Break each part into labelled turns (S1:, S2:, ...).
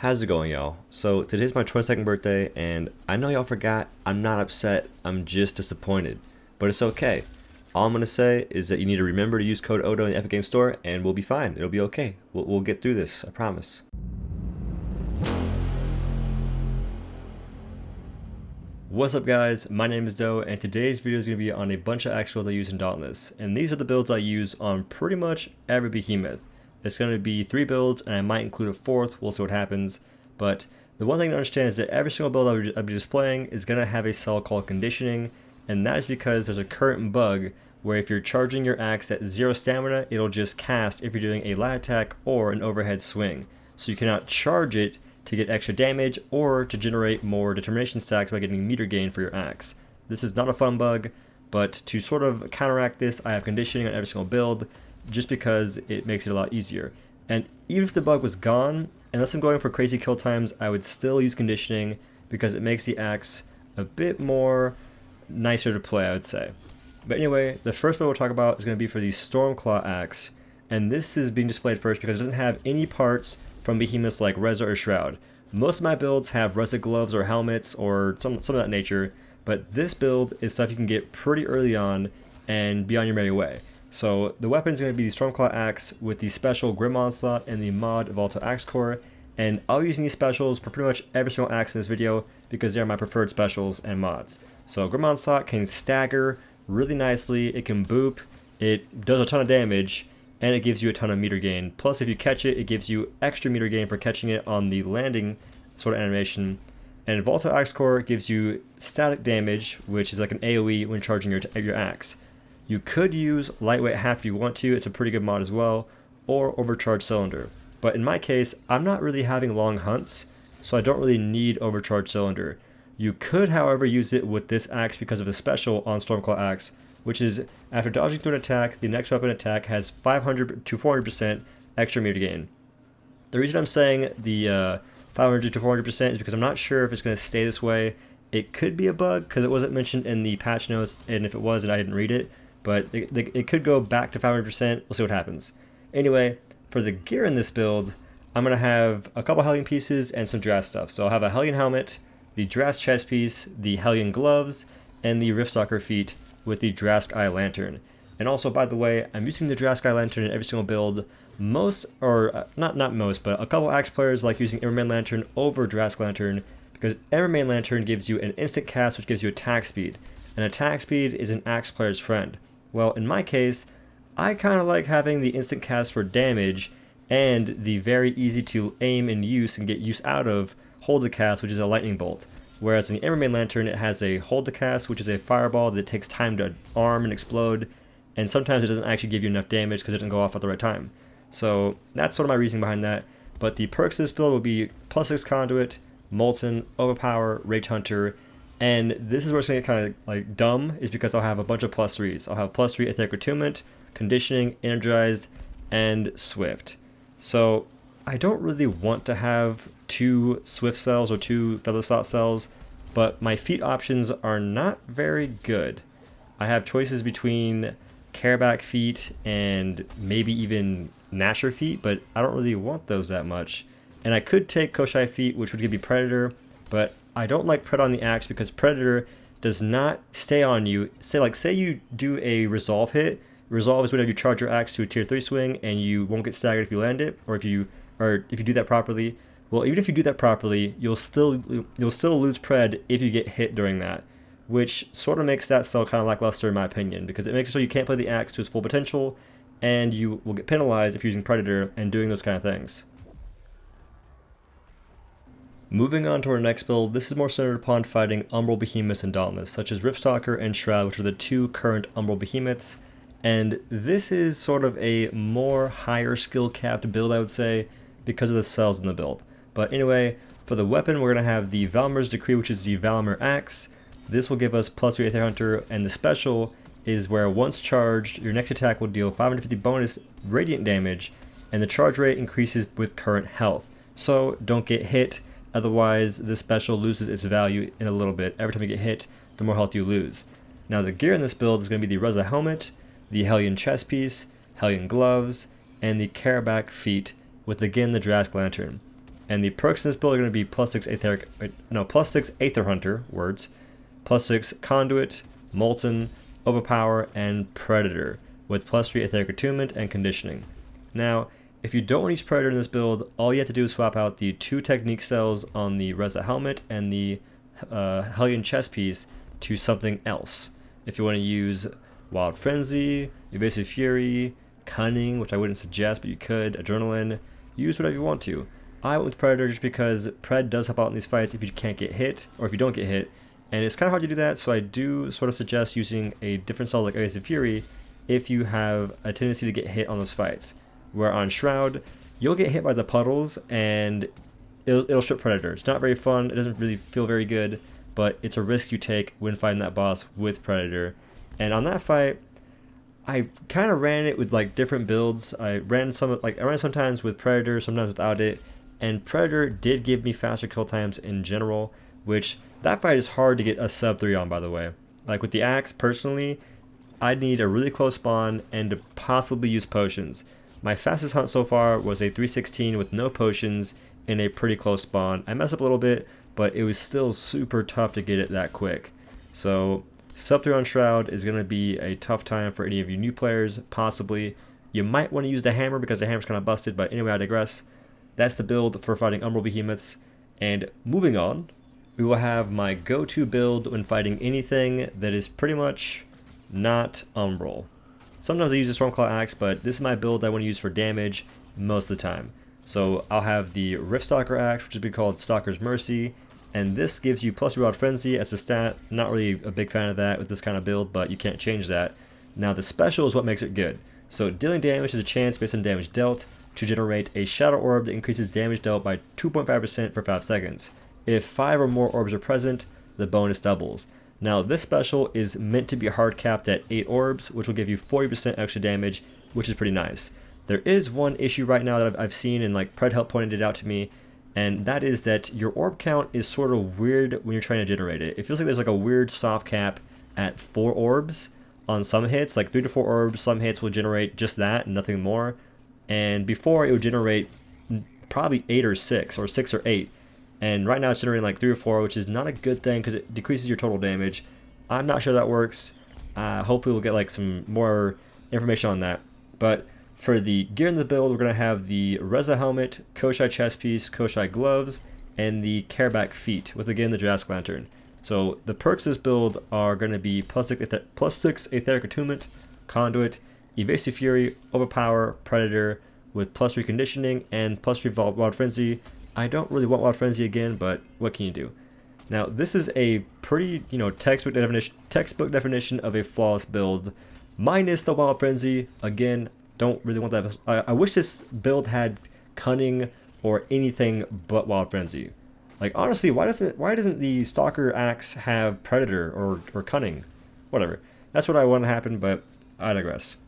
S1: How's it going, y'all? So today's my 22nd birthday, and I know y'all forgot. I'm not upset. I'm just disappointed, but it's okay. All I'm gonna say is that you need to remember to use code OhDough in the Epic Game Store, and we'll be fine. It'll be okay. We'll get through this. I promise. What's up, guys? My name is Doe, and today's video is gonna be on a bunch of axe builds I use in Dauntless, and these are the builds I use on pretty much every behemoth. It's going to be 3 builds, and I might include a 4th. We'll see what happens. But the one thing to understand is that every single build I'll be displaying is going to have a cell called conditioning, and that is because there's a current bug where if you're charging your axe at 0 stamina, it'll just cast if you're doing a light attack or an overhead swing. So you cannot charge it to get extra damage or to generate more determination stacks by getting meter gain for your axe. This is not a fun bug, but to sort of counteract this, I have conditioning on every single build, just because it makes it a lot easier. And even if the bug was gone, unless I'm going for crazy kill times, I would still use conditioning because it makes the axe a bit more nicer to play, I would say. But anyway, the first build we'll talk about is going to be for the Stormclaw axe, and this is being displayed first because it doesn't have any parts from behemoths like Reza or Shroud. Most of my builds have Reza gloves or helmets or some of that nature, but this build is stuff you can get pretty early on and be on your merry way. So the weapon is going to be the Stormclaw axe with the special Grim Onslaught and the mod Volatile Axe Core, and I'll be using these specials for pretty much every single axe in this video because they're my preferred specials and mods. So Grim Onslaught can stagger really nicely, it can boop, it does a ton of damage, and it gives you a ton of meter gain. Plus if you catch it, it gives you extra meter gain for catching it on the landing sort of animation. And Volatile Axe Core gives you static damage, which is like an AoE when charging your axe. You could use Lightweight Half if you want to, it's a pretty good mod as well, or Overcharged Cylinder. But in my case, I'm not really having long hunts, so I don't really need Overcharged Cylinder. You could, however, use it with this axe because of the special on Stormclaw axe, which is after dodging through an attack, the next weapon attack has 500 to 400% extra meter gain. The reason I'm saying the 500 to 400% is because I'm not sure if it's going to stay this way. It could be a bug because it wasn't mentioned in the patch notes, and if it was and I didn't read it, but it could go back to 500%. We'll see what happens. Anyway, for the gear in this build, I'm going to have a couple Hellion pieces and some Drast stuff. So I'll have a Hellion helmet, the Drast chest piece, the Hellion gloves, and the Riftstalker feet with the Drast Eye Lantern. And also, by the way, I'm using the Drast Eye Lantern in every single build. Most, or not most, but a couple axe players like using Embermane Lantern over Drast Lantern because Embermane Lantern gives you an instant cast which gives you attack speed. And attack speed is an axe player's friend. Well, in my case, I kind of like having the instant cast for damage and the very easy to aim and use and get use out of hold to cast, which is a lightning bolt. Whereas in the Embermane Lantern, it has a hold to cast, which is a fireball that takes time to arm and explode, and sometimes it doesn't actually give you enough damage because it doesn't go off at the right time. So that's sort of my reasoning behind that. But the perks of this build will be +6 Conduit, Molten, Overpower, Rage Hunter, and this is where it's going to get kind of like dumb, is because I'll have a bunch of +3s. I'll have +3 Etheric Attunement, Conditioning, Energized, and Swift. So I don't really want to have 2 Swift cells or 2 Feather Slot cells, but my feat options are not very good. I have choices between Careback feet and maybe even Gnasher feet, but I don't really want those that much. And I could take Koshai feet, which would give me Predator, but I don't like Pred on the axe because Predator does not stay on you. Say you do a resolve hit. Resolve is whenever you charge your axe to a tier 3 swing and you won't get staggered if you land it, or if you do that properly. Well, even if you do that properly, you'll still lose Pred if you get hit during that, which sort of makes that cell kind of lackluster in my opinion, because it makes it so you can't play the axe to its full potential, and you will get penalized if you're using Predator and doing those kind of things. Moving on to our next build, this is more centered upon fighting Umbral Behemoths and Dauntless, such as Riftstalker and Shroud, which are the 2 current Umbral Behemoths. And this is sort of a more higher skill capped build, I would say, because of the cells in the build. But anyway, for the weapon, we're going to have the Valmir's Decree, which is the Valmir Axe. This will give us +3 Aether Hunter, and the special is where once charged, your next attack will deal 550 bonus radiant damage, and the charge rate increases with current health. So don't get hit. Otherwise, this special loses its value in a little bit. Every time you get hit, the more health you lose. Now, the gear in this build is going to be the Reza helmet, the Hellion chest piece, Hellion gloves, and the Careback feet, with again the Drast lantern. And the perks in this build are going to be +6 Aether Hunter, words, +6 Conduit, Molten, Overpower, and Predator, with +3 Etheric Attunement and Conditioning. Now, if you don't want to use Predator in this build, all you have to do is swap out the 2 technique cells on the Wed-Sat helmet and the Hellion chest piece to something else. If you want to use Wild Frenzy, Evasive Fury, Cunning, which I wouldn't suggest, but you could, Adrenaline, use whatever you want to. I went with Predator just because Pred does help out in these fights if you can't get hit, or if you don't get hit, and it's kind of hard to do that, so I do sort of suggest using a different cell like Evasive Fury if you have a tendency to get hit on those fights. Where on Shroud, you'll get hit by the puddles, and it'll strip Predator. It's not very fun, it doesn't really feel very good, but it's a risk you take when fighting that boss with Predator. And on that fight, I kind of ran it with like different builds. I ran sometimes with Predator, sometimes without it, and Predator did give me faster kill times in general, which that fight is hard to get a sub 3 on, by the way. Like with the axe, personally, I'd need a really close spawn and to possibly use potions. My fastest hunt so far was a 316 with no potions in a pretty close spawn. I messed up a little bit, but it was still super tough to get it that quick. So sub 3 on Shroud is going to be a tough time for any of you new players, possibly. You might want to use the hammer because the hammer's kind of busted, but anyway, I digress. That's the build for fighting Umbral Behemoths. And moving on, we will have my go-to build when fighting anything that is pretty much not Umbral. Sometimes I use a Stormclaw Axe, but this is my build I want to use for damage most of the time. So I'll have the Riftstalker Axe, which would be called Stalker's Mercy, and this gives you +3 Wild Frenzy as a stat. Not really a big fan of that with this kind of build, but you can't change that. Now the special is what makes it good. So dealing damage is a chance based on damage dealt to generate a Shadow Orb that increases damage dealt by 2.5% for 5 seconds. If 5 or more orbs are present, the bonus doubles. Now this special is meant to be hard capped at 8 orbs, which will give you 40% extra damage, which is pretty nice. There is one issue right now that I've seen, and like Pred help pointed it out to me, and that is that your orb count is sort of weird when you're trying to generate it. It feels like there's like a weird soft cap at 4 orbs on some hits, like 3 to 4 orbs. Some hits will generate just that and nothing more, and before it would generate probably 8 or 6 or 6 or 8. And right now it's generating like 3 or 4, which is not a good thing because it decreases your total damage. I'm not sure that works. Hopefully we'll get like some more information on that. But for the gear in the build, we're going to have the Reza helmet, Koshai chest piece, Koshai gloves, and the Careback feet with, again, the Jurassic Lantern. So the perks of this build are going to be +6 Etheric Attunement, Conduit, Evasive Fury, Overpower, Predator, with +3 Conditioning, and +3 Wild Frenzy. I don't really want Wild Frenzy again, but what can you do? Now, this is a pretty, textbook definition of a flawless build, minus the Wild Frenzy. Again, don't really want that. I wish this build had Cunning or anything but Wild Frenzy. Like, honestly, why doesn't the Stalker Axe have Predator or Cunning? Whatever. That's what I want to happen, but I digress.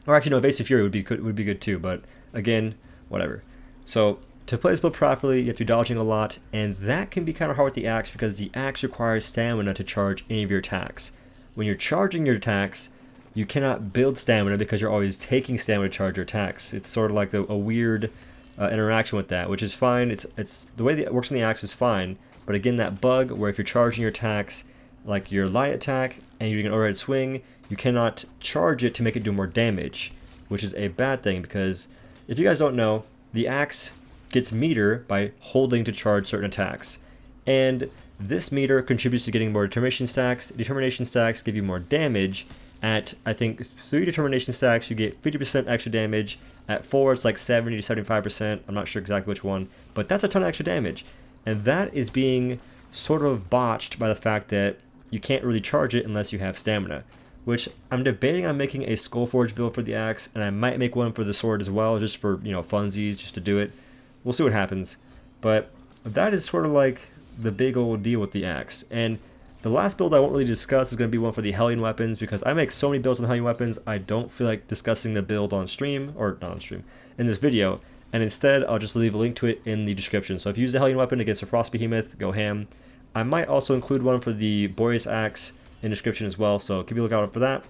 S1: Or actually, no, Evasive Fury would be good too, but again, whatever. So to play this build properly, you have to be dodging a lot, and that can be kind of hard with the axe because the axe requires stamina to charge any of your attacks. When you're charging your attacks, you cannot build stamina because you're always taking stamina to charge your attacks. It's sort of like a weird interaction with that, which is fine. It's the way that it works on the axe is fine, but again, that bug where if you're charging your attacks, like your light attack, and you're doing an overhead swing, you cannot charge it to make it do more damage, which is a bad thing because if you guys don't know, the axe gets meter by holding to charge certain attacks, and this meter contributes to getting more determination stacks. Determination stacks give you more damage. At I think 3 determination stacks you get 50% extra damage. At 4 it's like 70 to 75%. I'm not sure exactly which one, but that's a ton of extra damage, and that is being sort of botched by the fact that you can't really charge it unless you have stamina, which I'm debating on making a Skullforge build for the axe, and I might make one for the sword as well, just for funsies, just to do it. We'll see what happens, but that is sort of like the big old deal with the axe. And the last build I won't really discuss is going to be one for the Hellion weapons, because I make so many builds on Hellion weapons, I don't feel like discussing the build on stream, or not on stream, in this video, and instead I'll just leave a link to it in the description. So if you use the Hellion weapon against a Frost Behemoth, go ham. I might also include one for the Boreas axe in the description as well, so keep a lookout for that.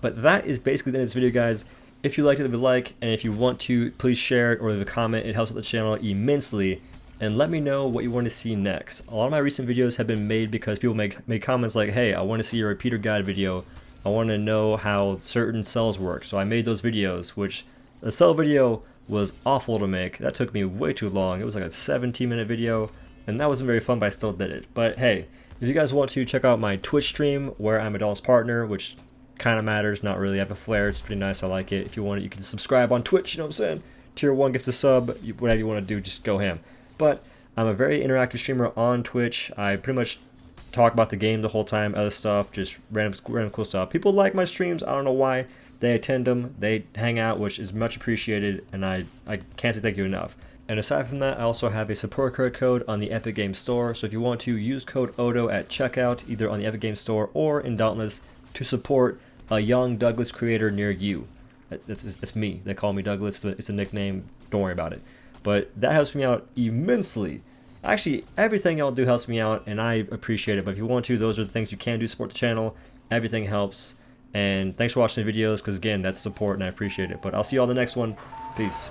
S1: But that is basically the end of this video, guys. If you liked it, leave a like, and if you want to, please share it or leave a comment. It helps out the channel immensely. And let me know what you want to see next. A lot of my recent videos have been made because people make comments like, hey, I want to see a repeater guide video. I want to know how certain cells work. So I made those videos, which the cell video was awful to make. That took me way too long. It was like a 17-minute video, and that wasn't very fun, but I still did it. But hey, if you guys want to check out my Twitch stream where I'm a Dauntless partner, which kind of matters, not really. I have a flare, it's pretty nice, I like it. If you want it, you can subscribe on Twitch, you know what I'm saying? Tier 1 gets a sub, whatever you want to do, just go ham. But I'm a very interactive streamer on Twitch. I pretty much talk about the game the whole time, other stuff, just random cool stuff. People like my streams, I don't know why. They attend them, they hang out, which is much appreciated, and I can't say thank you enough. And aside from that, I also have a support code on the Epic Games Store, so if you want to use code OhDough at checkout, either on the Epic Games Store or in Dauntless, to support a young Douglas creator near you. It's me. They call me Douglas. It's a nickname. Don't worry about it. But that helps me out immensely. Actually, everything y'all do helps me out, and I appreciate it. But if you want to, those are the things you can do to support the channel. Everything helps. And thanks for watching the videos, because again, that's support, and I appreciate it. But I'll see you all in the next one. Peace.